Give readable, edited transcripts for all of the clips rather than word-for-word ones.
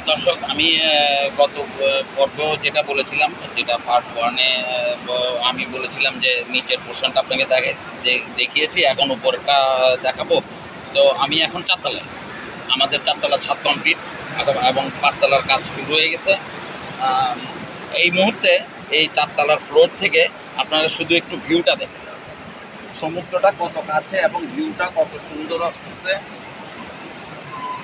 দর্শক আমি গত পর্ব যেটা বলেছিলাম, যেটা পার্ট ওয়ানে আমি বলেছিলাম যে নিচের পোর্শনটা আপনাকে দেখিয়েছি, এখন উপরটা দেখাবো। তো আমি এখন চারতলায়, আমাদের চারতলা ছাদ কমপ্লিট এবং পাঁচতলার কাজ শুরু হয়ে গেছে। এই মুহূর্তে এই চারতলার ফ্লোর থেকে আপনারা শুধু একটু ভিউটা দেখেন, সমুদ্রটা কত কাছে এবং ভিউটা কত সুন্দর আসতেছে।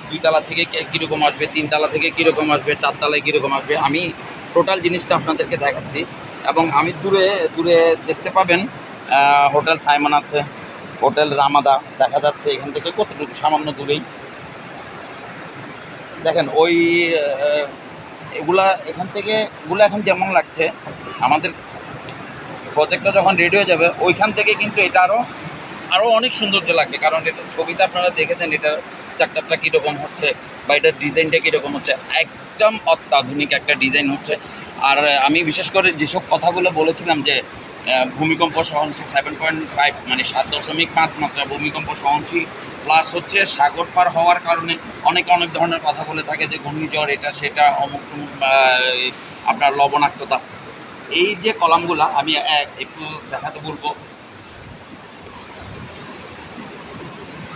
দুই তালা থেকে কীরকম আসবে, তিন তালা থেকে কীরকম আসবে, চারতলায় কীরকম আসবে, আমি টোটাল জিনিসটা আপনাদেরকে দেখাচ্ছি। এবং আমি দূরে দূরে দেখতে পাবেন হোটেল সাইমন আছে, হোটেল রামাদা দেখা যাচ্ছে এখান থেকে কতটুকু, সামান্য দূরেই দেখেন। ওই এগুলা এখান থেকে এগুলো এখন যেমন লাগছে, আমাদের প্রজেক্টটা যখন রেডি হয়ে যাবে ওইখান থেকে কিন্তু এটা আরও অনেক সৌন্দর্য লাগবে। কারণ এটা ছবিতে আপনারা দেখেছেন এটার স্ট্রাকচারটা কীরকম হচ্ছে বা এটার ডিজাইনটা কীরকম হচ্ছে, একদম অত্যাধুনিক একটা ডিজাইন হচ্ছে। আর আমি বিশেষ করে যেসব কথাগুলো বলেছিলাম যে ভূমিকম্প সহনশীল 7.5 মানে 7.5 মাত্রা ভূমিকম্প সহনশীল, প্লাস হচ্ছে সাগর পার হওয়ার কারণে অনেক ধরনের কথা বলে থাকে যে ঘূর্ণিঝড় এটা সেটা অমুক আপনার লবণাক্ততা। এই যে কলামগুলা আমি একটু দেখাতে বলবো,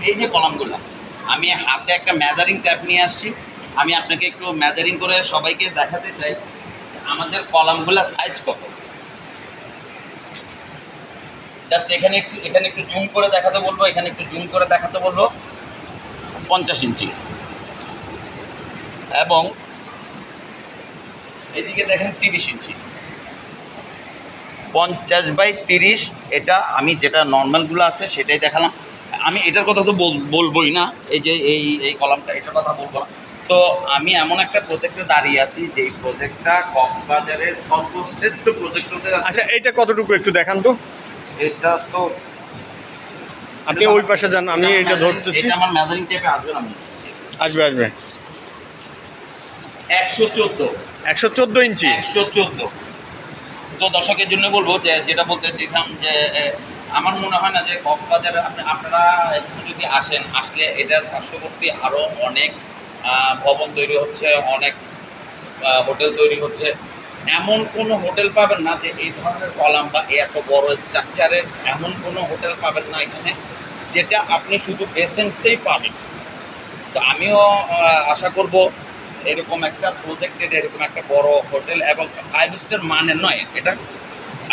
এই যে কলামগুলা আমি হাতে একটা মেজারিং ট্যাপ নিয়ে আসছি, আমি আপনাকে একটু মেজারিং করে সবাইকে দেখাতে চাই আমাদের কলামগুলা সাইজ কত। জাস্ট এখানে একটু জুম করে দেখাতে বলবো, এখানে একটু জুম করে দেখাতে বলবো। 50 ইঞ্চি এবং এদিকে দেখেন 30 ইঞ্চি। 50/30, এটা আমি যেটা নর্মালগুলো আছে সেটাই দেখালাম। আমি এটার কথা তো বলবোই না, এই যে এই কলামটা, এটার কথা বলবো না। তো আমি এমন একটা প্রজেক্টে দাঁড়িয়ে আছি যেই প্রজেক্টটা কক্সবাজারের সর্বশ্রেষ্ঠ প্রজেক্ট হতে যাচ্ছে। আচ্ছা, এইটা কতটুকু একটু দেখান তো। এটা তো আপনি ওই পাশে যান, আমি এটা ধরতেছি। এটা আমার মেজারিং টেপে আসবে না, আসবে 114 ইঞ্চি। 114। তো দর্শকের জন্য বলবো যে যেটা বলতে চাইছিলাম যে আমার মনে হয় না যে কক্সবাজারে আপনারা যদি আসলে এটার পার্শ্ববর্তী আরও অনেক ভবন তৈরি হচ্ছে, অনেক হোটেল তৈরি হচ্ছে। এমন কোনো হোটেল পাবেন না যে এই ধরনের কলাম বা এত বড় স্ট্রাকচারের, এমন কোনো হোটেল পাবেন না এখানে যেটা আপনি শুধু বেসেন্সেই পাবেন। তো আমিও আশা করব এরকম একটা প্রজেক্টের এরকম একটা বড় হোটেল, এবং 5 স্টার মানের নয়, এটা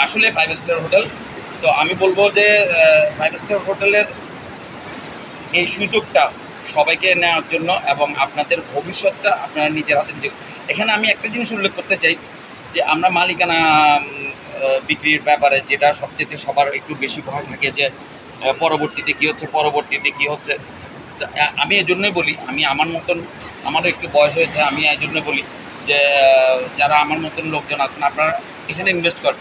আসলে 5 স্টার হোটেল। তো আমি বলবো যে 5 স্টার হোটেলের এই সুযোগটা সবাইকে নেওয়ার জন্য এবং আপনাদের ভবিষ্যৎটা আপনারা নিজের হাতে নিজে। এখানে আমি একটা জিনিস উল্লেখ করতে চাই যে আমরা মালিকানা বিক্রির ব্যাপারে যেটা সবচেয়ে সবার একটু বেশি ভয় থাকে যে পরবর্তীতে কী হচ্ছে। আমি এই জন্যই বলি, আমি আমার মতন, আমারও একটু বয়স হয়েছে, আমি এই জন্য বলি যে যারা আমার মতন লোকজন আছেন আপনারা এখানে ইনভেস্ট করেন।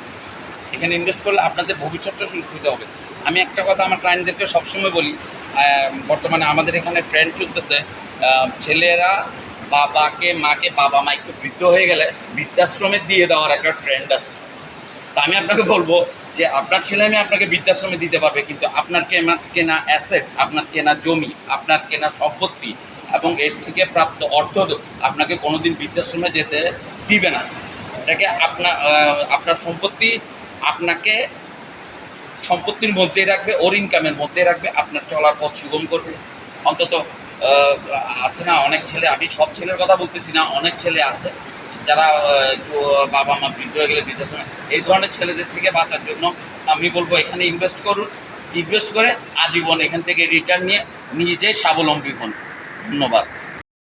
এখানে ইনভেস্ট করলে আপনাদের ভবিষ্যৎটা সুরক্ষিত হবে। আমি একটা কথা আমার ক্লায়েন্টদেরকে সবসময় বলি, বর্তমানে আমাদের এখানে ট্রেন্ড চলতেছে ছেলেরা বাবা মা একটু বৃদ্ধ হয়ে গেলে বৃদ্ধাশ্রমে দিয়ে দেওয়ার একটা ট্রেন্ড আছে। তা আমি আপনাকে বলবো যে আপনার ছেলে মেয়ে আপনাকে বৃদ্ধাশ্রমে দিতে পারবে, কিন্তু আপনার কেনা অ্যাসেট, আপনার কেনা জমি, আপনার কেনা সম্পত্তি এবং এর থেকে প্রাপ্ত অর্থ আপনাকে কোনোদিন বৃদ্ধাশ্রমে যেতে দিবে না। এটাকে আপনার সম্পত্তি আপনাকে সম্পত্তির মধ্যেই রাখবে, ওর ইনকামের মধ্যেই রাখবে, আপনার চলার পথ সুগম করবে। অন্তত আছে না অনেক ছেলে, আমি সব ছেলের কথা বলতেছি না, অনেক ছেলে আছে যারা একটু বাবা মা বৃদ্ধ হয়ে গেলে বৃদ্ধাশ্রমে, এই ধরনের ছেলেদের থেকে বাঁচার জন্য আমি বলবো এখানে ইনভেস্ট করুন। ইনভেস্ট করে আজীবন এখান থেকে রিটার্ন নিয়ে নিজে স্বাবলম্বী হন। ধন্যবাদ।